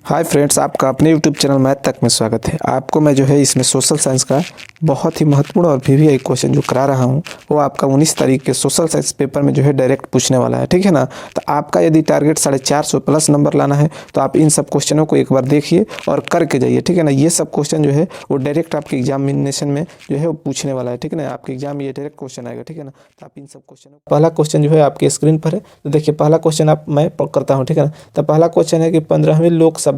Hi friends, आपका अपने YouTube channel math तक में स्वागत है। आपको मैं जो है इसमें सोशल साइंस का बहुत ही महत्वपूर्ण और वीवीआई क्वेश्चन जो करा रहा हूं वो आपका 19 तारीख के सोशल साइंस पेपर में जो है डायरेक्ट पूछने वाला है, ठीक है ना। तो आपका यदि टारगेट 450 प्लस नंबर लाना है तो आप इन सब क्वेश्चनों को एक बार देखिए और करके जाइए, ठीक है ना। ये सब क्वेश्चन जो है वो डायरेक्ट आपके एग्जामिनेशन में जो है वो पूछने वाला है, ठीक है ना। आपके एग्जाम में ये डायरेक्ट क्वेश्चन आएगा, ठीक है ना। तो आप इन सब क्वेश्चनों पहला क्वेश्चन जो है आपके स्क्रीन पर है, तो देखिए पहला क्वेश्चन मैं करता हूँ, ठीक है ना। तो पहला क्वेश्चन है कि 15वीं लोकसभा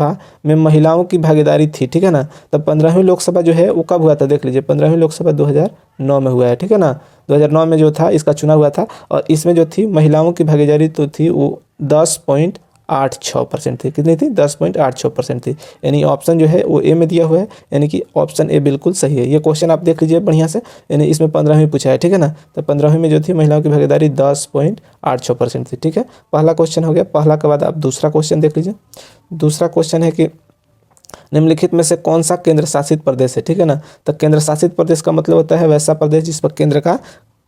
में महिलाओं की भागीदारी थी, ठीक है ना। तब 15वीं लोकसभा जो है वो कब हुआ था, देख लीजिए। 15वीं लोकसभा 2009 में हुआ है, ठीक है ना। 2009 में जो था इसका चुनाव हुआ था और इसमें जो थी महिलाओं की भागीदारी तो थी वो 10.86% थी। कितनी थी? 10.86% थी। यानी ऑप्शन जो है वो ए में दिया हुआ है, यानी कि ऑप्शन ए बिल्कुल सही है। ये क्वेश्चन आप देख लीजिए बढ़िया से, यानी इसमें 15वीं पूछा है, ठीक है ना। तो 15वीं में जो थी महिलाओं की भागीदारी 10.86% थी, ठीक है। पहला क्वेश्चन हो गया। पहला के बाद आप दूसरा क्वेश्चन देख लीजिए। दूसरा क्वेश्चन है कि निम्नलिखित में से कौन सा केंद्र शासित प्रदेश है, ठीक है ना। तो केंद्र शासित प्रदेश का मतलब होता है वैसा प्रदेश जिस पर केंद्र का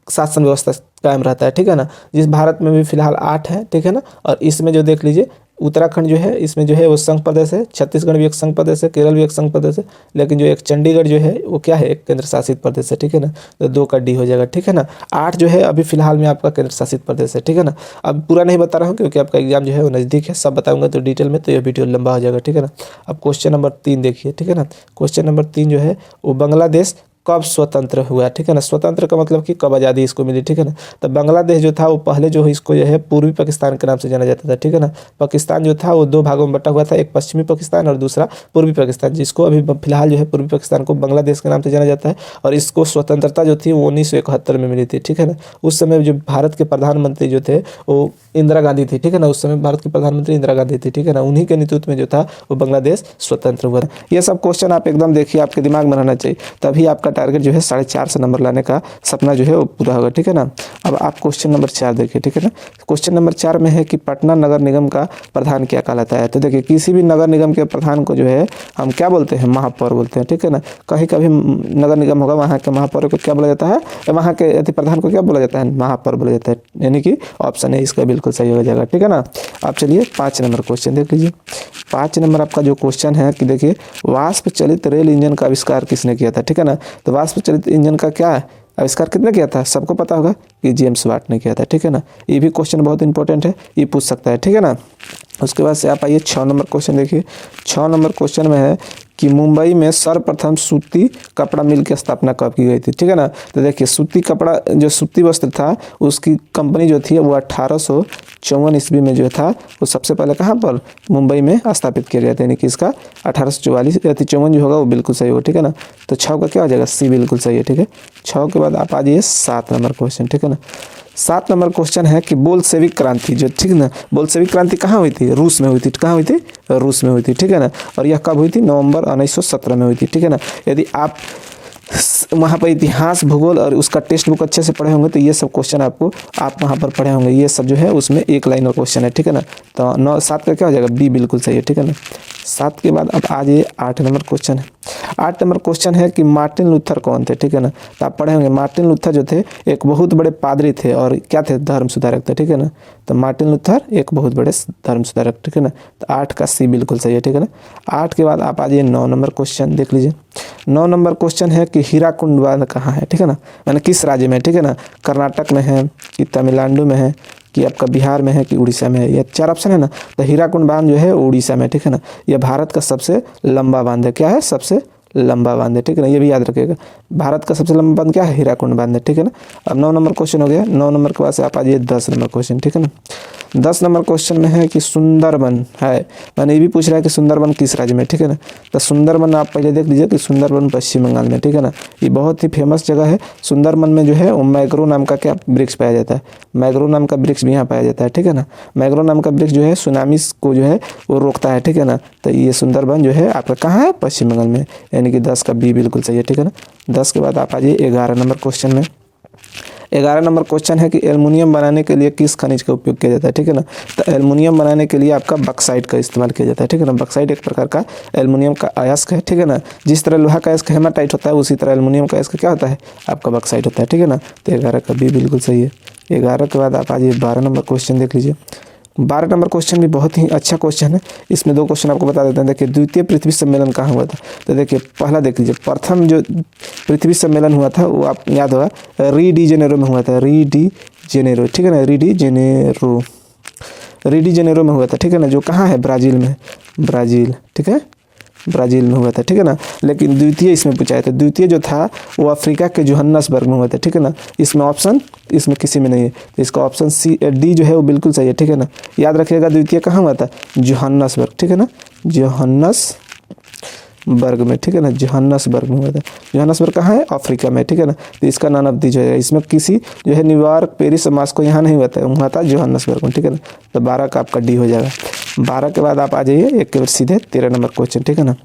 शासन व्यवस्था कायम रहता है, ठीक है ना। जिस भारत में भी फिलहाल 8 है, ठीक है ना। और इसमें जो देख लीजिए उत्तराखंड जो है इसमें जो है वो संघ प्रदेश है, छत्तीसगढ़ भी एक संघ प्रदेश है, केरल भी एक संघ प्रदेश है, लेकिन जो एक चंडीगढ़ जो है वो क्या है, एक केंद्र शासित प्रदेश है, ठीक है ना। तो 2 का डी हो जाएगा, ठीक है ना। 8 जो है अभी फिलहाल में आपका केंद्र शासित प्रदेश है, ठीक है ना। अब पूरा नहीं बता रहा हूँ क्योंकि आपका एग्जाम जो है वो नज़दीक है, सब बताऊंगा तो डिटेल में, तो ये वीडियो लंबा हो जाएगा, ठीक है ना। अब क्वेश्चन नंबर 3 देखिए, ठीक है ना। क्वेश्चन नंबर 3 जो है वो बांग्लादेश कब स्वतंत्र हुआ, ठीक है ना। स्वतंत्र का मतलब कि कब आज़ादी इसको मिली, ठीक है ना। तो बांग्लादेश जो था वो पहले जो है इसको जो है पूर्वी पाकिस्तान के नाम से जाना जाता था, ठीक है ना। पाकिस्तान जो था वो 2 भागों में बटा हुआ था, एक पश्चिमी पाकिस्तान और दूसरा पूर्वी पाकिस्तान, जिसको अभी फिलहाल जो है पूर्वी पाकिस्तान को बांग्लादेश के नाम से जाना जाता है। और इसको स्वतंत्रता जो थी वो 1971 में मिली थी, ठीक है ना। उस समय जो भारत के प्रधानमंत्री जो थे वो इंदिरा गांधी थी, ठीक है ना। उस समय भारत की प्रधानमंत्री इंदिरा गांधी थी, ठीक है ना। उन्हीं के नेतृत्व में जो था वो बांग्लादेश स्वतंत्र हुआ था। ये सब क्वेश्चन आप एकदम देखिए, आपके दिमाग में रहना चाहिए, तभी आपका टारगेट जो है 450 नंबर लाने का सपना जो है वो पूरा होगा, ठीक है ना। अब आप क्वेश्चन नंबर 4 देखिए, ठीक है ना। क्वेश्चन नंबर 4 में है कि पटना नगर निगम का प्रधान क्या कहलाता है। तो देखिए किसी भी नगर निगम के प्रधान को जो है हम क्या बोलते हैं, महापौर बोलते हैं, ठीक है ना। कहीं कभी नगर निगम होगा वहाँ के महापौर को क्या बोला जाता है, वहाँ के प्रधान को क्या बोला जाता है, महापौर बोला जाता है, यानी कि ऑप्शन है इसका बिल्कुल सही हो जाएगा, ठीक है ना। आप चलिए 5 नंबर क्वेश्चन देख लीजिए। 5 नंबर आपका जो क्वेश्चन है कि देखिए वाष्प चलित रेल इंजन का आविष्कार किसने किया था, ठीक है ना। तो वाष्प चलित इंजन का क्या है आविष्कार कितने किया था, सबको पता होगा कि जेम्स वाट ने किया था, ठीक है ना। ये भी क्वेश्चन बहुत इंपॉर्टेंट है, ये पूछ सकता है, ठीक है ना। उसके बाद से आप आइए 6 नंबर क्वेश्चन देखिए। 6 नंबर क्वेश्चन में है कि मुंबई में सर्वप्रथम सूती कपड़ा मिल की स्थापना कब की गई थी, ठीक है ना। तो देखिए सूती कपड़ा जो सूती वस्त्र था उसकी कंपनी जो थी वो 1854 ईस्वी में जो था वो सबसे पहले कहाँ पर, मुंबई में स्थापित किया गया था, यानी कि इसका 1854 जो होगा वो बिल्कुल सही होगा, ठीक है ना। तो 6 का क्या हो जाएगा, सी बिल्कुल सही है, ठीक है। 6 के बाद आप आ जाइए 7 नंबर क्वेश्चन, ठीक है ना। 7 नंबर क्वेश्चन है कि बोल्शेविक क्रांति जो, ठीक है ना, बोल्शेविक क्रांति कहाँ हुई थी, रूस में हुई थी, कहाँ हुई थी, रूस में हुई थी, ठीक है ना। और यह कब हुई थी, नवंबर 1917 में हुई थी, ठीक है ना। यदि आप वहाँ पर इतिहास भूगोल और उसका टेक्स्ट बुक अच्छे से पढ़े होंगे तो ये सब क्वेश्चन आपको आप वहाँ पर पढ़े होंगे, ये सब जो है उसमें एक लाइन का क्वेश्चन है, ठीक है ना। तो 7 का क्या हो जाएगा, बी बिल्कुल सही है, ठीक है ना। 7 के बाद अब आ जाइए 8 नंबर क्वेश्चन है। 8 नंबर क्वेश्चन है कि मार्टिन लूथर कौन थे, ठीक है ना। तो आप पढ़े होंगे मार्टिन लूथर जो थे एक बहुत बड़े पादरी थे और क्या थे, धर्म सुधारक थे, ठीक है ना। तो मार्टिन लूथर एक बहुत बड़े धर्म सुधारक, ठीक है ना। तो 8 का सी बिल्कुल सही है, ठीक है ना। 8 के बाद आप आ जाइए 9 नंबर क्वेश्चन देख लीजिए। 9 नंबर क्वेश्चन है कि हीराकुंड बांध कहाँ है, ठीक है ना, यानी किस राज्य में, ठीक है ना। कर्नाटक में है कि तमिलनाडु में है कि आपका बिहार में है कि उड़ीसा में है, ये 4 ऑप्शन है ना। तो हीराकुंड बांध जो है उड़ीसा में, ठीक है ना। यह भारत का सबसे लंबा बांध है, क्या है, सबसे लंबा बांध है, ठीक है ना। ये भी याद रखिएगा, भारत का सबसे लंबा बांध क्या है, हीराकुंड बांध है, ठीक है ना। अब 9 नंबर क्वेश्चन हो गया। 9 नंबर के बाद से आप आ जाइए 10 नंबर क्वेश्चन, ठीक है ना। 10 नंबर क्वेश्चन में है कि सुंदरबन है, मैंने ये भी पूछ रहा है कि सुंदरबन किस राज्य में, ठीक है ना। तो सुंदरबन आप पहले देख लीजिए कि सुंदरबन पश्चिम बंगाल में, ठीक है ना। ये बहुत ही फेमस जगह है। सुंदरबन में जो है वो मैग्रो नाम का क्या वृक्ष पाया जाता है, मैग्रो नाम का वृक्ष भी यहाँ पाया जाता है, ठीक है ना। मैग्रो नाम का वृक्ष जो है सुनामी को जो है वो रोकता है, ठीक है ना। तो ये सुंदरबन जो है आपका कहाँ है, पश्चिम बंगाल में, यानी कि 10 का बी बिल्कुल सही है, ठीक है ना। 10 के बाद आप आ जाइए 11 नंबर क्वेश्चन में। 11 नंबर क्वेश्चन है कि एल्युमिनियम बनाने के लिए किस खनिज का उपयोग किया जाता है, ठीक है ना। तो एल्युमिनियम बनाने के लिए आपका बक्साइट का इस्तेमाल किया जाता है, ठीक है ना। बक्साइट एक प्रकार का एल्युमिनियम का अयस्क है, ठीक है ना। जिस तरह लोहा का अयस्क हेमाटाइट होता है उसी तरह एल्युमिनियम का अयस्क क्या होता है, आपका बक्साइट होता है, ठीक है ना। तो 11 का बी बिल्कुल सही है। 11 के बाद आप आ जाइए 12 नंबर क्वेश्चन देख लीजिए। 12 नंबर क्वेश्चन भी बहुत ही अच्छा क्वेश्चन है। इसमें 2 क्वेश्चन आपको बता देते हैं। देखिए द्वितीय पृथ्वी सम्मेलन कहाँ हुआ था? तो देखिए पहला देख लीजिए, प्रथम जो पृथ्वी सम्मेलन हुआ था वो आप याद होगा री डी जेनेरो में हुआ था। री डी जेनेरो, ठीक है ना, री डी जेनेरो में हुआ था, ठीक है ना, जो कहाँ है? ब्राज़ील में, ब्राज़ील, ठीक है, ब्राज़ील में हुआ था, ठीक है ना। लेकिन द्वितीय इसमें पूछा है, तो द्वितीय जो था वो अफ्रीका के जोहान्सबर्ग में हुआ था, ठीक है ना। इसमें ऑप्शन इसमें किसी में नहीं है, तो इसका ऑप्शन डी जो है वो बिल्कुल सही है, ठीक है ना। याद रखिएगा द्वितीय कहाँ हुआ था? जोहान्सबर्ग, ठीक है ना, जोहान्सबर्ग में, ठीक है ना, जोहान्सबर्ग में हुआ था। जोहान्सबर्ग कहाँ है? अफ्रीका में, ठीक है ना। तो इसका नन ऑफ दी जो है, इसमें किसी जो है न्यूयॉर्क, पेरिस, मास्को यहाँ नहीं हुआ था, हुआ था जोहान्सबर्ग में, ठीक है ना। तो 12 का आपका डी हो जाएगा। 12 के बाद आप आ जाइए एक के बाद सीधे 13 नंबर क्वेश्चन, ठीक है ना।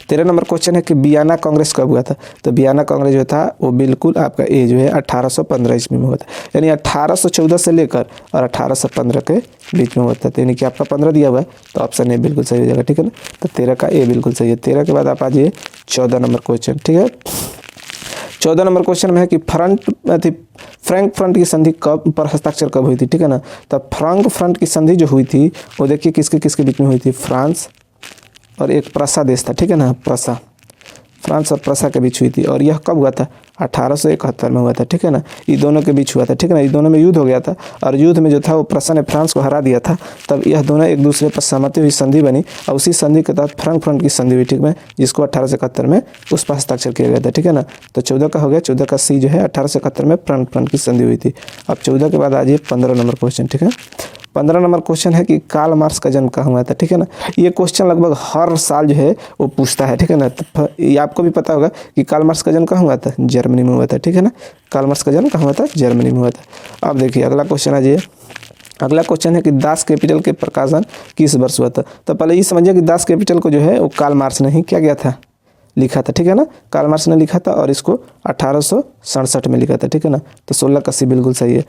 13 नंबर क्वेश्चन है कि वियना कांग्रेस कब हुआ था? तो वियना कांग्रेस जो था वो बिल्कुल आपका ए जो है 1815 ईस्वी में हुआ था, यानी 1814 से लेकर और 1815 के बीच में हुआ था। तो यानी कि आपका 15 दिया हुआ है, तो ऑप्शन ए बिल्कुल सही हो जाएगा, ठीक है ना। तो 13 का ए बिल्कुल सही है। 13 के बाद आप आ जाइए 14 नंबर क्वेश्चन, ठीक है। 14 नंबर क्वेश्चन में है कि फ्रैंकफर्ट की संधि कब पर हस्ताक्षर कब हुई थी, ठीक है ना। तो फ्रैंकफर्ट की संधि जो हुई थी वो देखिए किसके किसके बीच में हुई थी? फ्रांस और एक प्रसा देश था, ठीक है ना, प्रसा, फ्रांस और प्रसा के बीच हुई थी। और यह कब हुआ था? 1871 में हुआ था, ठीक है ना। ये दोनों के बीच हुआ था, ठीक है ना। ये दोनों में युद्ध हो गया था और युद्ध में जो था वो प्रसा ने फ्रांस को हरा दिया था। तब यह दोनों एक दूसरे पर सहमति हुई संधि बनी और उसी संधि के तहत फ्रैंकफर्ट की संधि हुई, ठीक है, जिसको 1871 में उस पर हस्ताक्षर किया गया था, ठीक है ना। तो 14 का हो गया। 14 का सी जो है 1871 में फ्रैंकफर्ट की संधि हुई थी। अब 14 के बाद आ जाइए 15 नंबर क्वेश्चन, ठीक है। 15 नंबर क्वेश्चन है कि कार्ल मार्क्स का जन्म कहाँ हुआ था, ठीक है ना। ये क्वेश्चन लगभग हर साल जो है वो पूछता है, ठीक है ना। तो ये आपको भी पता होगा कि कार्ल मार्क्स का जन्म कहाँ हुआ था? जर्मनी में हुआ था, ठीक है ना। कार्ल मार्क्स का जन्म कहाँ हुआ था? जर्मनी में हुआ था। अब देखिए अगला क्वेश्चन आ जाइए। अगला क्वेश्चन है कि दास कैपिटल के प्रकाशन किस वर्ष हुआ था? तो पहले ये समझिए कि दास कैपिटल को जो है वो कार्ल मार्क्स ने ही क्या किया था? लिखा था, ठीक है ना। कार्ल मार्क्स ने लिखा था और इसको 1867 में लिखा था, ठीक है ना। तो 16 का सी बिल्कुल सही है।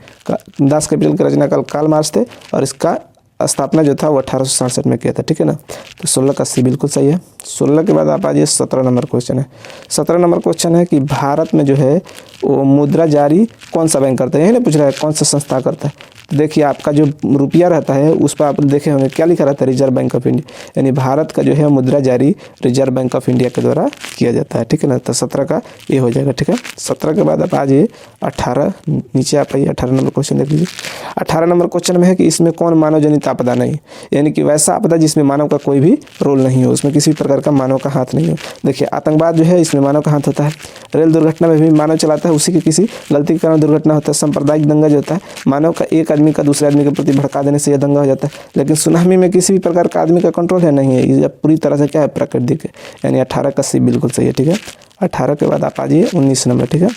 दास कैपिटल के रचनाकार कार्ल मार्क्स थे और इसका स्थापना जो था वो 1867 में किया था, ठीक है ना। तो 16 का सी बिल्कुल सही है। 16 के बाद आप आ जाइए 17 नंबर क्वेश्चन है। 17 नंबर क्वेश्चन है कि भारत में जो है वो मुद्रा जारी कौन सा बैंक करता है? यही ना पूछ रहा है कौन सा संस्था करता है। तो देखिए आपका जो रुपया रहता है उस पर आप देखे होंगे क्या लिखा रहता है? रिजर्व बैंक ऑफ इंडिया, यानी भारत का जो है मुद्रा जारी रिजर्व बैंक ऑफ इंडिया के द्वारा किया जाता है, ठीक है ना। तो 17 का ये हो जाएगा, ठीक है। 17 के बाद आप आ जाइए 18, नीचे आप आइए 18 नंबर क्वेश्चन देख लीजिए। 18 नंबर क्वेश्चन में है कि इसमें कौन मानव जनित आपदा नहीं, यानी कि वैसा आपदा जिसमें मानव का कोई भी रोल नहीं हो, उसमें किसी प्रकार का मानव का हाथ नहीं हो। देखिए आतंकवाद जो है इसमें मानव का हाथ होता है। रेल दुर्घटना में भी मानव चलाता है, उसी की किसी गलती के कारण दुर्घटना होता है। सांप्रदायिक दंगा जो होता है मानव का एक आदमी का दूसरे आदमी के प्रति भड़का देने से यह दंगा हो जाता है। लेकिन सुनामी में किसी भी प्रकार का आदमी का कंट्रोल है नहीं है, ये पूरी तरह से क्या है? प्राकृतिक है, यानी 18 का सी बिल्कुल सही है, ठीक है। 18 के बाद आप आ जाइए 19 नंबर, ठीक है।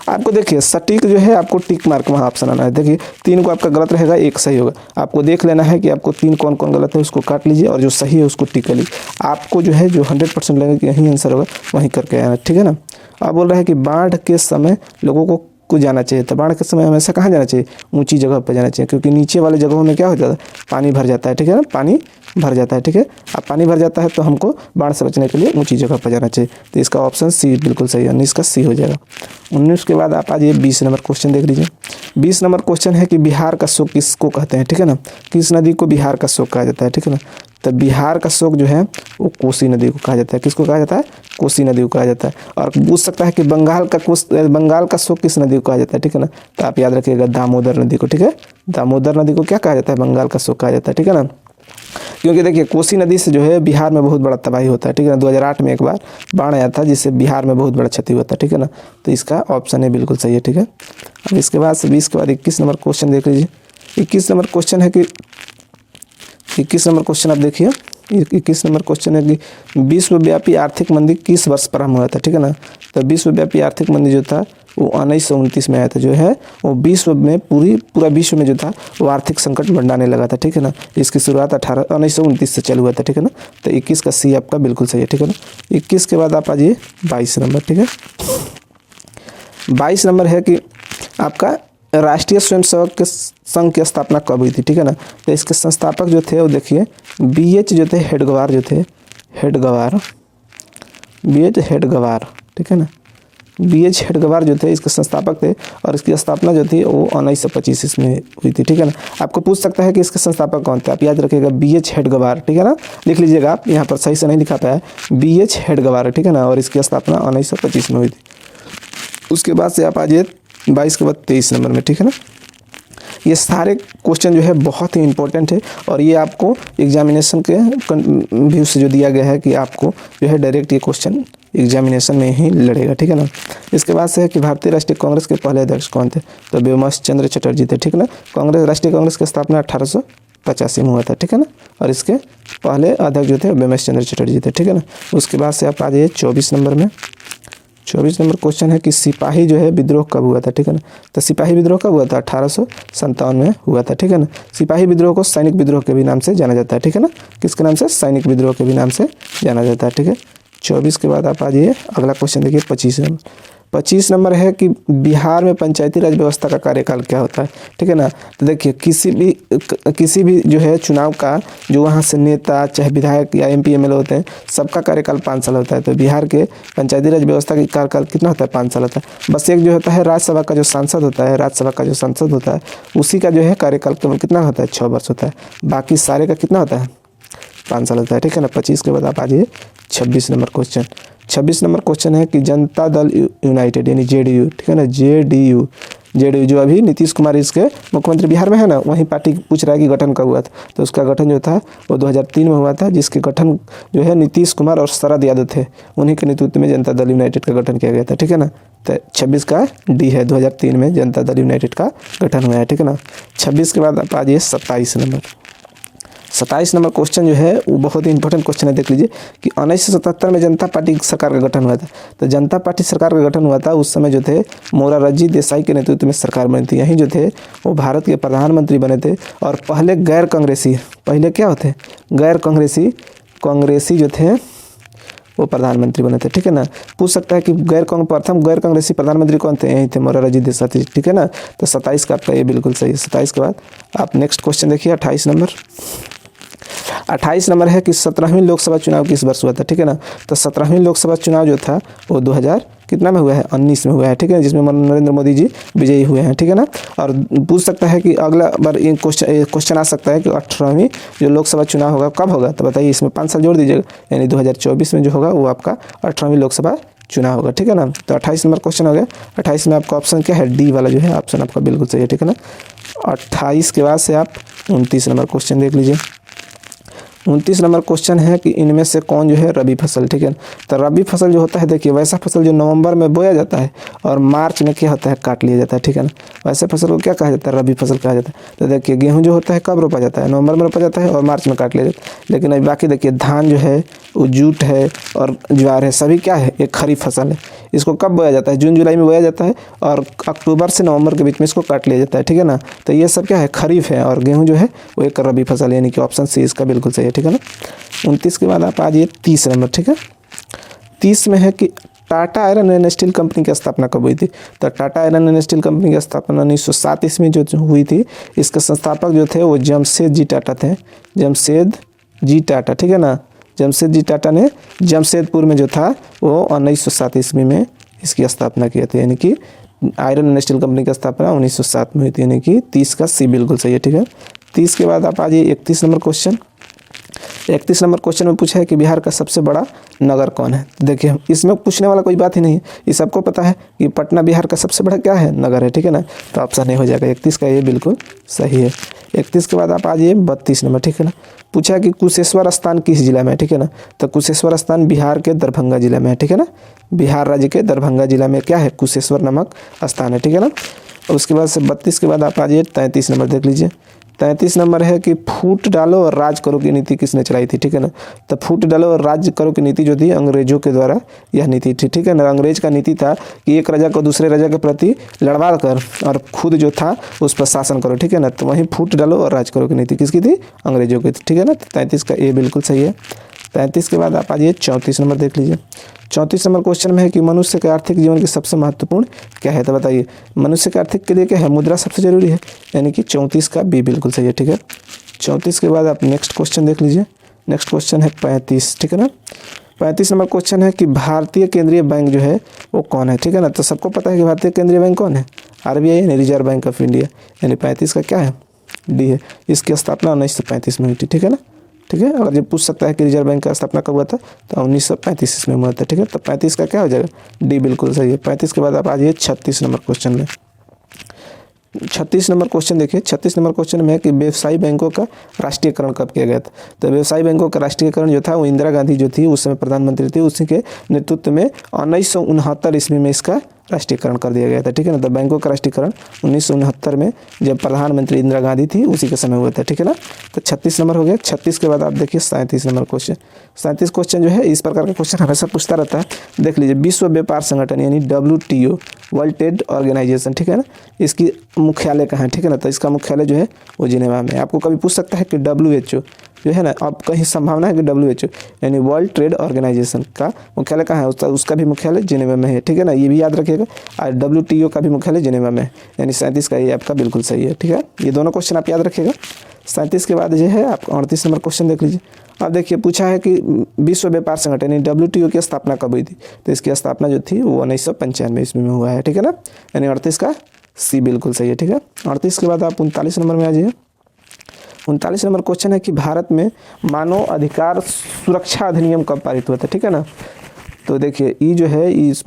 आपको देखिए सटीक जो है आपको टिक मार्क वहाँ ऑप्शन आना है। देखिए 3 को आपका गलत रहेगा, 1 सही होगा। आपको देख लेना है कि आपको 3 कौन कौन गलत है, उसको काट लीजिए और जो सही है उसको टिक कर लीजिए। आपको जो है जो 100% लगेगा कि यही आंसर होगा वहीं करके आना, ठीक है ना। आप बोल रहे हैं कि बाढ़ के समय लोगों को जाना चाहिए, तो बाढ़ के समय हमेशा कहाँ जाना चाहिए? ऊंची जगह पर जाना चाहिए, क्योंकि नीचे वाले जगहों में क्या हो जाता है? पानी भर जाता है, ठीक है ना, पानी भर जाता है, ठीक है। अब पानी भर जाता है तो हमको बाढ़ से बचने के लिए ऊंची जगह पर जाना चाहिए। तो इसका ऑप्शन सी बिल्कुल सही है, 19 का सी हो जाएगा। 19 के बाद आप आ जाइए 20 नंबर क्वेश्चन देख लीजिए। 20 नंबर क्वेश्चन है कि बिहार का शोक किसको कहते हैं, ठीक है ना। किस नदी को बिहार का शोक कहा जाता है, ठीक है ना। तो बिहार का शोक जो है वो कोसी नदी को कहा जाता है। किसको कहा जाता है? कोसी नदी को कहा जाता है। और पूछ सकता है कि बंगाल का शोक किस नदी को कहा जाता है, ठीक है ना। तो आप याद रखिएगा दामोदर नदी को, ठीक है। दामोदर नदी को क्या कहा जाता है? बंगाल का शोक कहा जाता है, ठीक है ना। क्योंकि देखिए कोसी नदी से जो है बिहार में बहुत बड़ा तबाही होता है, ठीक है ना। 2008 में एक बार बाढ़ आया था जिससे बिहार में बहुत बड़ा क्षति हुआ था, ठीक है ना। तो इसका ऑप्शन है बिल्कुल सही है, ठीक है। अब इसके बाद से 20 के बाद 21 नंबर क्वेश्चन देख लीजिए। 21 नंबर क्वेश्चन है कि 21 नंबर क्वेश्चन आप देखिए। 21 नंबर क्वेश्चन है कि विश्वव्यापी आर्थिक मंदी किस वर्ष प्रारंभ हुआ था, ठीक है ना। तो विश्वव्यापी आर्थिक मंदी जो था वो 1929 में आया था, जो है वो विश्व में पूरा विश्व में जो था वो आर्थिक संकट मंडाने लगा था, ठीक है ना। इसकी शुरुआत 1929 से चालू हुआ था, ठीक है ना। तो 21 का सी आपका बिल्कुल सही है, ठीक है ना। 21 के बाद आप आ जाइए 22 नंबर, ठीक है। 22 नंबर है कि आपका राष्ट्रीय स्वयंसेवक संघ की स्थापना कब हुई थी, ठीक है ना। तो इसके संस्थापक जो थे वो देखिए BH जो थे हेडगवार जो थे, BH हेडगवार, ठीक है ना। BH हेडगेवार जो थे इसके संस्थापक थे और इसकी स्थापना जो थी वो 1925 इसमें हुई थी, ठीक है ना। आपको पूछ सकता है कि इसके संस्थापक कौन थे, आप याद रखिएगा BH हेडगेवार, ठीक है ना, लिख लीजिएगा आप, यहाँ पर सही से नहीं लिखा पाया, BH हेडगेवार, ठीक है ना, और इसकी स्थापना 1925 में हुई थी। उसके बाद से आप आ जाइए 22 के बाद 23 नंबर में, ठीक है ना। ये सारे क्वेश्चन जो है बहुत ही इंपॉर्टेंट है और ये आपको एग्जामिनेशन के व्यू से जो दिया गया है कि आपको जो है डायरेक्ट ये क्वेश्चन एग्जामिनेशन में ही लड़ेगा, ठीक है ना। इसके बाद से है कि भारतीय राष्ट्रीय कांग्रेस के पहले अध्यक्ष कौन थे, तो व्योमकेश चंद्र चटर्जी थे, ठीक है ना। राष्ट्रीय कांग्रेस की स्थापना 1885 में हुआ था, ठीक है ना, और इसके पहले अध्यक्ष जो थे व्योमकेश चंद्र चटर्जी थे, ठीक है ना। उसके बाद से आप आ जाइए 24 नंबर में। 24 नंबर क्वेश्चन है कि सिपाही जो है विद्रोह कब हुआ था, ठीक है ना। तो सिपाही विद्रोह कब हुआ था, 1857 में हुआ था, ठीक है ना। सिपाही विद्रोह को सैनिक विद्रोह के भी नाम से जाना जाता है, ठीक है ना। किसके नाम से, सैनिक विद्रोह के भी नाम से जाना जाता है, ठीक है। 24 के बाद आप आ जाइए अगला क्वेश्चन देखिए 25 नंबर। 25 नंबर है कि बिहार में पंचायती राज व्यवस्था का कार्यकाल क्या होता है, ठीक है ना। तो देखिए किसी भी जो है चुनाव का जो वहाँ से नेता चाहे विधायक या MP MLA होते हैं सबका कार्यकाल 5 साल होता है। तो बिहार के पंचायती राज व्यवस्था का कार्यकाल कितना होता है, 5 साल होता है। बस एक जो होता है राज्यसभा का जो सांसद होता है उसी का जो है कार्यकाल केवल कितना होता है, 6 वर्ष होता है। बाकी सारे का कितना होता है, 5 साल होता है, ठीक है ना। 25 के बाद आप आ जाइए 26 नंबर क्वेश्चन। 26 नंबर क्वेश्चन है कि जनता दल यूनाइटेड यानी JDU, ठीक है ना, JDU जो अभी नीतीश कुमार इसके मुख्यमंत्री बिहार में है ना, वहीं पार्टी पूछ रहा है कि गठन कब हुआ था। तो उसका गठन जो था वो 2003 में हुआ था, जिसके गठन जो है नीतीश कुमार और शरद यादव थे, उन्हीं के नेतृत्व में जनता दल यूनाइटेड का गठन किया गया था, ठीक है ना। तो 26 का D है, 2003 में जनता दल यूनाइटेड का गठन हुआ है, ठीक है ना। 26 के बाद आप आ जाइए 27 नंबर। 27 नंबर क्वेश्चन जो है वो बहुत ही इंपॉर्टेंट क्वेश्चन है, देख लीजिए कि 1977 में जनता पार्टी सरकार का गठन हुआ था। तो जनता पार्टी सरकार का गठन हुआ था उस समय जो थे मोरारजी देसाई के नेतृत्व में सरकार बनी थी। यहीं जो थे वो भारत के प्रधानमंत्री बने थे और पहले गैर कांग्रेसी जो थे वो प्रधानमंत्री बने थे, ठीक है ना। पूछ सकता है कि प्रथम गैर कांग्रेसी प्रधानमंत्री कौन थे, यही थे मोरारजी देसाई, ठीक है ना। तो 27 का आपका ये बिल्कुल सही है। 27 के बाद आप नेक्स्ट क्वेश्चन देखिए 28 नंबर। 28 नंबर है कि 17वीं लोकसभा चुनाव किस वर्ष हुआ था, ठीक है ना। तो 17वीं लोकसभा चुनाव जो था वो 2000 कितना में हुआ है, 19 में हुआ है, ठीक है, जिसमें नरेंद्र मोदी जी विजयी हुए हैं, ठीक है ना। और पूछ सकता है कि अगला बार क्वेश्चन आ सकता है कि 18वीं जो लोकसभा चुनाव होगा कब होगा, तो बताइए इसमें 5 साल जोड़ दीजिएगा, यानी 2024 में जो होगा वो आपका 18वीं लोकसभा चुनाव होगा, ठीक है ना। तो 28 नंबर क्वेश्चन हो गया। 28 में आपका ऑप्शन क्या है, D वाला जो है ऑप्शन आपका बिल्कुल सही है, ठीक है ना। 28 के बाद से आप 29 नंबर क्वेश्चन देख लीजिए। 29 नंबर क्वेश्चन है कि इनमें से कौन जो है रबी फसल, ठीक है। तो रबी फसल जो होता है देखिए वैसा फसल जो नवंबर में बोया जाता है और मार्च में क्या होता है, काट लिया जाता है, ठीक है ना। वैसे फसल को क्या कहा जाता है, रबी फसल कहा जाता है। तो देखिए गेहूं जो होता है कब रोपा जाता है, नवंबर में रोपा जाता है और मार्च में काट लिया जाता है। लेकिन अभी बाकी देखिए धान जो है वो जूट है और ज्वार है, सभी क्या है, एक खरीफ फसल है। इसको कब बोया जाता है, जून जुलाई में बोया जाता है और अक्टूबर से नवंबर के बीच में इसको काट लिया जाता है, ठीक है ना। तो ये सब क्या है, खरीफ है और गेहूं जो है वो एक रबी फसल यानी कि ऑप्शन C इसका बिल्कुल सही है, ठीक है ना। 29 के बाद आप आ जाइए 30 नंबर, ठीक है। 30 में है कि Tata iron and steel company की स्थापना कब हुई थी। तो Tata iron and steel company की स्थापना 1907 ईस्वी में जो हुई थी। इसके संस्थापक जो थे वो जमशेद जी टाटा थे, जमशेद जी टाटा, ठीक है ना। जमशेद जी टाटा ने जमशेदपुर में जो था वो 1907 ईस्वी में इसकी स्थापना की थी, यानी कि आयरन एंड स्टील कंपनी की स्थापना 1907 में हुई थी, यानी कि 30 का C बिल्कुल सही है, ठीक है। 30 के बाद आप आ जाइए 31 नंबर क्वेश्चन। 31 नंबर क्वेश्चन में पूछा है कि बिहार का सबसे बड़ा नगर कौन है। देखिए इसमें पूछने वाला कोई बात ही नहीं है, ये सबको पता है कि पटना बिहार का सबसे बड़ा क्या है, नगर है, ठीक है ना। तो ऑप्शन A हो जाएगा 31 का, ये बिल्कुल सही है। 31 के बाद आप आ जाइए 32 नंबर, ठीक है ना। पूछा है कि कुशेश्वर स्थान किस जिला में है, ठीक है ना। तो कुशेश्वर स्थान बिहार के दरभंगा जिला में है, ठीक है ना। बिहार राज्य के दरभंगा जिला में क्या है, कुशेश्वर नामक स्थान है, ठीक है ना। उसके बाद से 32 के बाद आप आ जाइए 33 नंबर देख लीजिए। 33 नंबर है कि फूट डालो और राज करो की नीति किसने चलाई थी, ठीक है ना। तो फूट डालो और राज करो की नीति जो थी अंग्रेजों के द्वारा यह नीति थी, ठीक है ना। अंग्रेज का नीति था कि एक राजा को दूसरे राजा के प्रति लड़वा कर और खुद जो था उस पर शासन करो, ठीक है ना। तो वहीं फूट डालो और राज करो की नीति किसकी थी, अंग्रेजों की थी, ठीक है ना। 33 का A बिल्कुल सही है। 33 के बाद आप आ जाइए 34 नंबर देख लीजिए। 34 नंबर क्वेश्चन में है कि मनुष्य के आर्थिक जीवन की सबसे महत्वपूर्ण क्या है। तो बताइए मनुष्य के आर्थिक के लिए क्या है, मुद्रा सबसे जरूरी है, यानी कि 34 का B बिल्कुल सही है, ठीक है। 34 के बाद आप नेक्स्ट क्वेश्चन देख लीजिए। नेक्स्ट क्वेश्चन है 35, ठीक है ना। 35 नंबर क्वेश्चन है कि भारतीय केंद्रीय बैंक जो है वो कौन है, ठीक है ना। तो सबको पता है कि भारतीय केंद्रीय बैंक कौन है, आरबीआई यानी रिजर्व बैंक ऑफ इंडिया, यानी 35 का क्या है, डी है। इसकी स्थापना 1935 में हुई थी, ठीक है ना। ठीक है, अगर ये पूछ सकता है कि रिजर्व बैंक का स्थापना कब हुआ था, तो 1935 इसमें हुआ था, ठीक है। तो 35 का क्या हो जाएगा, डी बिल्कुल सही है। 35 के बाद आप आ जाइए 36 नंबर क्वेश्चन में। 36 नंबर क्वेश्चन देखिए, 36 नंबर क्वेश्चन में है कि व्यवसायी बैंकों का राष्ट्रीयकरण कब किया गया था। तो व्यवसायी बैंकों का राष्ट्रीयकरण जो था वो इंदिरा गांधी जो थी उस समय प्रधानमंत्री थी, उसी के नेतृत्व में 1969 ईस्वी में इसका राष्ट्रीयकरण कर दिया गया था, ठीक है ना। तो बैंकों का राष्ट्रीयकरण 1969 में जब प्रधानमंत्री इंदिरा गांधी थी उसी के समय हुआ था, ठीक है ना। तो 36 नंबर हो गया। 36 के बाद आप देखिए 37 नंबर क्वेश्चन। 37 क्वेश्चन जो है इस प्रकार का क्वेश्चन हमेशा पूछता रहता है। देख लीजिए, विश्व व्यापार संगठन यानी WTO, वर्ल्ड ट्रेड ऑर्गेनाइजेशन, ठीक है ना, इसकी मुख्यालय कहाँ है, ठीक है ना। तो इसका मुख्यालय जो है वो जिनेवा में। आपको कभी पूछ सकता है कि WHO जो है ना, अब कहीं संभावना है कि WHO यानी वर्ल्ड ट्रेड ऑर्गेनाइजेशन का मुख्यालय कहाँ है, उसका भी मुख्यालय जिनेवा में है, ठीक है ना, ये भी याद रखिएगा। और WTO का भी मुख्यालय जिनेवा में है, यानी 37 का ये आपका बिल्कुल सही है, ठीक है। ये दोनों क्वेश्चन आप याद रखिएगा। 37 के बाद जो है आप 38 नंबर क्वेश्चन देख लीजिए। अब देखिए, पूछा है कि विश्व व्यापार संगठन यानी WTO की स्थापना कब हुई थी। तो इसकी स्थापना जो थी वो 1995 ईस्वी में हुआ है, ठीक है ना, यानी 38 का सी बिल्कुल सही है, ठीक है। 38 के बाद आप 39 नंबर में आ जाइए। 39 नंबर क्वेश्चन है कि भारत में मानव अधिकार सुरक्षा अधिनियम कब पारित हुआ था, ठीक है ना। तो देखिए, ये जो है इस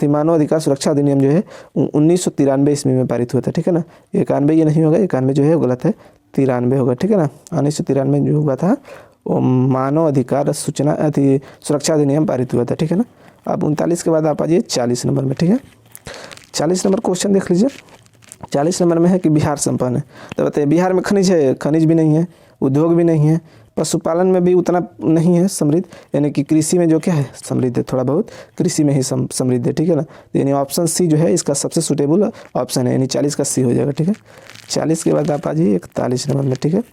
मानव अधिकार सुरक्षा अधिनियम जो है 1993 ईस्वी में पारित हुआ था, ठीक है ना। 91 ये नहीं होगा, 91 जो है वो गलत है, 93 होगा, ठीक है ना। 1993 जो हुआ था वो मानव अधिकार सुरक्षा अधिनियम पारित हुआ था, ठीक है ना। अब 39 के बाद आप आ जाइए 40 नंबर में, ठीक है। 40 नंबर क्वेश्चन देख लीजिए। 40 नंबर में है कि बिहार संपन्न है। तो बताइए, बिहार में खनिज है, खनिज भी नहीं है, उद्योग भी नहीं है, पशुपालन में भी उतना नहीं है समृद्ध, यानी कि कृषि में जो क्या है समृद्ध है, थोड़ा बहुत कृषि में ही समृद्ध है, ठीक है ना। यानी ऑप्शन सी जो है इसका सबसे सूटेबल ऑप्शन है, यानी 40 का सी हो जाएगा, ठीक है। 40 के बाद आप आ जाइए 41 नंबर में, ठीक है।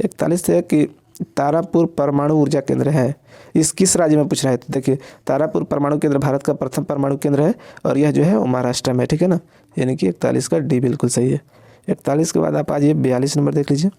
41 से है कि तारापुर परमाणु ऊर्जा केंद्र है, इस किस राज्य में पूछ रहा है। तो देखिए, तारापुर परमाणु केंद्र भारत का प्रथम परमाणु केंद्र है और यह जो है वो महाराष्ट्र में है, ठीक है ना, यानी कि 41 का डी बिल्कुल सही है। 41 के बाद आप आ जाइए 42 नंबर देख लीजिए।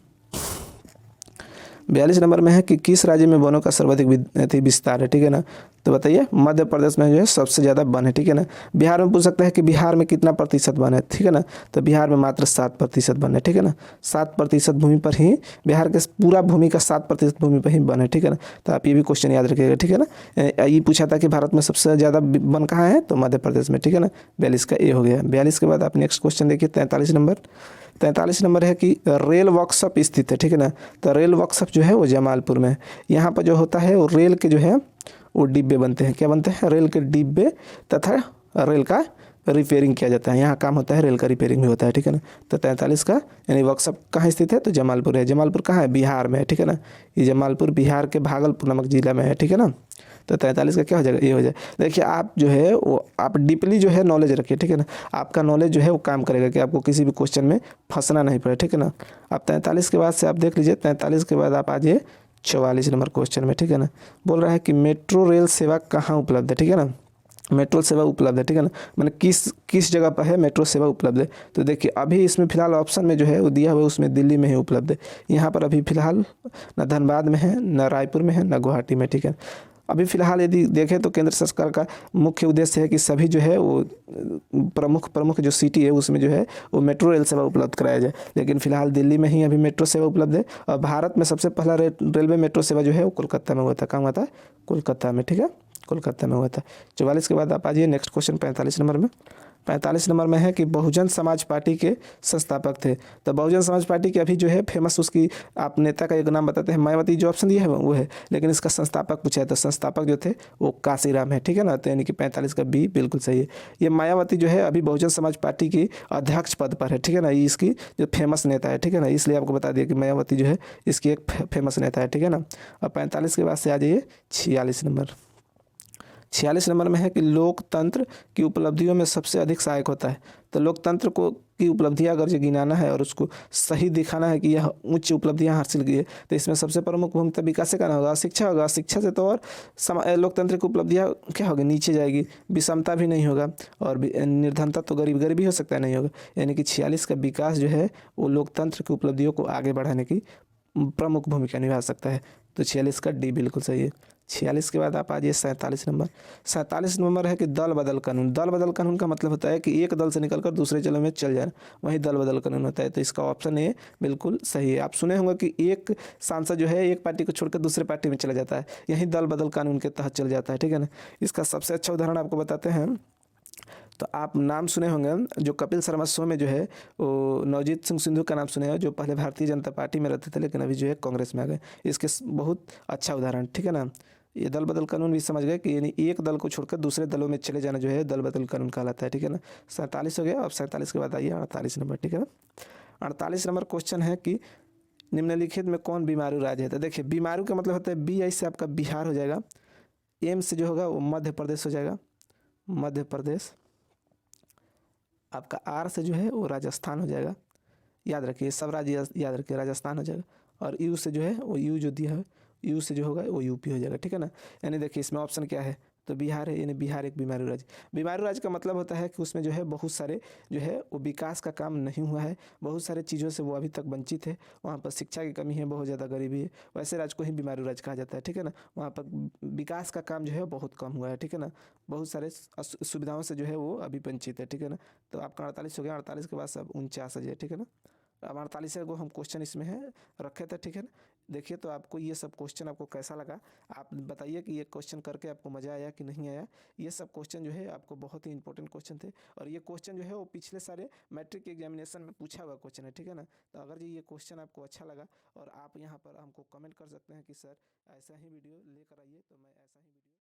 42 नंबर में है कि किस राज्य में वनों का सर्वाधिक विस्तार है, ठीक है ना। तो बताइए, मध्य प्रदेश में जो है सबसे ज़्यादा वन है, ठीक है ना। बिहार में पूछ सकता है कि बिहार में कितना प्रतिशत वन है, ठीक है ना। तो बिहार में मात्र 7% वन है, ठीक है ना। 7% भूमि पर ही, बिहार के पूरा भूमि का 7% भूमि पर ही वन है, ठीक है ना। तो आप ये भी क्वेश्चन याद रखिएगा, ठीक है ना। ये पूछा था कि भारत में सबसे ज़्यादा वन कहाँ है, तो मध्य प्रदेश में, ठीक है ना। 42 का ए हो गया। 42 के बाद आप नेक्स्ट क्वेश्चन देखिए 43 नंबर। 43 नंबर है कि रेल वर्कशॉप स्थित है, ठीक है ना। तो रेल वर्कशॉप जो है वो जमालपुर में है। यहाँ पर जो होता है वो रेल के जो है वो डिब्बे बनते हैं, क्या बनते हैं, रेल के डिब्बे तथा रेल का रिपेयरिंग किया जाता है। यहाँ काम होता है, रेल का रिपेयरिंग भी होता है, ठीक है ना। तो 43 का यानी वर्कशॉप कहाँ स्थित है, तो जमालपुर है। जमालपुर कहाँ है, बिहार में है, ठीक है ना। ये जमालपुर बिहार के भागलपुर नामक जिला में है, ठीक है ना। तो 43 का क्या हो जाएगा, ये हो जाएगा। देखिए, आप जो है वो आप डीपली जो है नॉलेज रखिए, ठीक है ना। आपका नॉलेज जो है वो काम करेगा कि आपको किसी भी क्वेश्चन में फंसना नहीं पड़े, ठीक है ना। अब 43 के बाद से आप देख लीजिए, 43 के बाद आप आ जाइए 44 नंबर क्वेश्चन में, ठीक है ना। बोल रहा है कि मेट्रो रेल सेवा कहाँ उपलब्ध है, ठीक है ना। मेट्रो सेवा उपलब्ध है, ठीक है ना, मैंने किस जगह पर है मेट्रो सेवा उपलब्ध है। तो देखिए, अभी इसमें फिलहाल ऑप्शन में जो है वो दिया हुआ है उसमें दिल्ली में ही उपलब्ध है। यहाँ पर अभी फिलहाल न धनबाद में है, न रायपुर में है, न गुवाहाटी में, ठीक है। अभी फिलहाल यदि देखें तो केंद्र सरकार का मुख्य उद्देश्य है कि सभी जो है वो प्रमुख जो सिटी है उसमें जो है वो मेट्रो रेल सेवा उपलब्ध कराया जाए। लेकिन फिलहाल दिल्ली में ही अभी मेट्रो सेवा उपलब्ध है। और भारत में सबसे पहला रेलवे मेट्रो सेवा जो है वो कोलकाता में हुआ था। कहाँ हुआ था, कोलकाता में, ठीक है, कोलकाता में हुआ था। 44 के बाद आप आ जाइए नेक्स्ट क्वेश्चन 45 नंबर में। 45 नंबर में है कि बहुजन समाज पार्टी के संस्थापक थे। तो बहुजन समाज पार्टी के अभी जो है फेमस उसकी आप नेता का एक नाम बताते हैं, मायावती जो ऑप्शन दिया है वो है, लेकिन इसका संस्थापक पूछा है। तो संस्थापक जो थे वो काशीराम है, ठीक है ना। तो यानी कि 45 का बी बिल्कुल सही है। ये मायावती जो है अभी बहुजन समाज पार्टी की अध्यक्ष पद पर है, ठीक है ना। ये इसकी जो फेमस नेता है, ठीक है ना, इसलिए आपको बता दिया कि मायावती जो है इसकी एक फेमस नेता है, ठीक है ना। और 45 के बाद से आ जाइए 46 नंबर। 46 नंबर में है कि लोकतंत्र की उपलब्धियों में सबसे अधिक सहायक होता है। तो लोकतंत्र को की उपलब्धियां अगर जो गिनाना है और उसको सही दिखाना है कि यह उच्च उपलब्धियां हासिल की है, तो इसमें सबसे प्रमुख भूमिका विकास से करना होगा, शिक्षा होगा। शिक्षा से तो और लोकतंत्र की उपलब्धियां क्या होगी, नीचे जाएगी, विषमता भी नहीं होगा और निर्धनता तो गरीबी हो सकता है नहीं होगा। यानी कि 46 का विकास जो है वो लोकतंत्र की उपलब्धियों को आगे बढ़ाने की प्रमुख भूमिका निभा सकता है। तो 46 का डी बिल्कुल सही है। 46 के बाद आप आ जाइए 47 नंबर। 47 नंबर है कि दल बदल कानून। दल बदल कानून का मतलब होता है कि एक दल से निकलकर दूसरे दल में चल जाना, वही दल बदल कानून होता है। तो इसका ऑप्शन ए बिल्कुल सही है। आप सुने होंगे कि एक सांसद जो है एक पार्टी को छोड़कर दूसरे पार्टी में चला जाता है, यही दल बदल कानून के तहत चल जाता है, ठीक है ना। इसका सबसे अच्छा उदाहरण आपको बताते हैं। तो आप नाम सुने होंगे, जो कपिल शर्मा शो में जो है वो नवजीत सिंह सिद्धू का नाम सुने हैं, जो पहले भारतीय जनता पार्टी में रहते थे लेकिन अभी जो है कांग्रेस में आ गए। इसके बहुत अच्छा उदाहरण, ठीक है ना। ये दल बदल कानून भी समझ गए कि यानी एक दल को छोड़कर दूसरे दलों में चले जाना जो है दल बदल कानून कहलाता है, ठीक है ना। 47 हो गया। अब 47 के बाद आइए 48 नंबर, ठीक है ना। 48 नंबर क्वेश्चन है कि निम्नलिखित में कौन बीमारू राज्य है। तो देखिए बीमारू का मतलब होता है बी आई से आपका बिहार हो जाएगा, एम से जो होगा वो मध्य प्रदेश हो जाएगा, मध्य प्रदेश। आपका आर से जो है वो राजस्थान हो जाएगा, याद रखिए सब राज्य याद रखिए, राजस्थान हो जाएगा। और यू से जो है वो यू जो दिया है, यू से जो होगा वो यूपी हो जाएगा, ठीक है ना। यानी देखिए इसमें ऑप्शन क्या है, तो बिहार है, यानी बिहार एक बीमारू राज्य। बीमारू राज्य का मतलब होता है कि उसमें जो है बहुत सारे जो है वो विकास का काम नहीं हुआ है, बहुत सारे चीज़ों से वो अभी तक वंचित है, वहाँ पर शिक्षा की कमी है, बहुत ज़्यादा गरीबी है, वैसे राज्य को ही बीमारू राज्य कहा जाता है, ठीक है ना। वहाँ पर विकास का काम जो है बहुत कम हुआ है, ठीक है ना, बहुत सारे सुविधाओं से जो है वो अभी वंचित है, ठीक है ना। तो आपका 48 हो गया। 48 के बाद सब 49 आ जाए, ठीक है ना। अब 48 को हम क्वेश्चन इसमें है रखे थे, ठीक है ना। देखिए तो आपको ये सब क्वेश्चन आपको कैसा लगा, आप बताइए कि ये क्वेश्चन करके आपको मज़ा आया कि नहीं आया। ये सब क्वेश्चन जो है आपको बहुत ही इंपॉर्टेंट क्वेश्चन थे, और ये क्वेश्चन जो है वो पिछले सारे मैट्रिक एग्जामिनेशन में पूछा हुआ क्वेश्चन है, ठीक है ना। तो अगर ये क्वेश्चन आपको अच्छा लगा और आप यहाँ पर हमको कमेंट कर सकते हैं कि सर ऐसा ही वीडियो लेकर आइए, तो मैं ऐसा ही वीडियो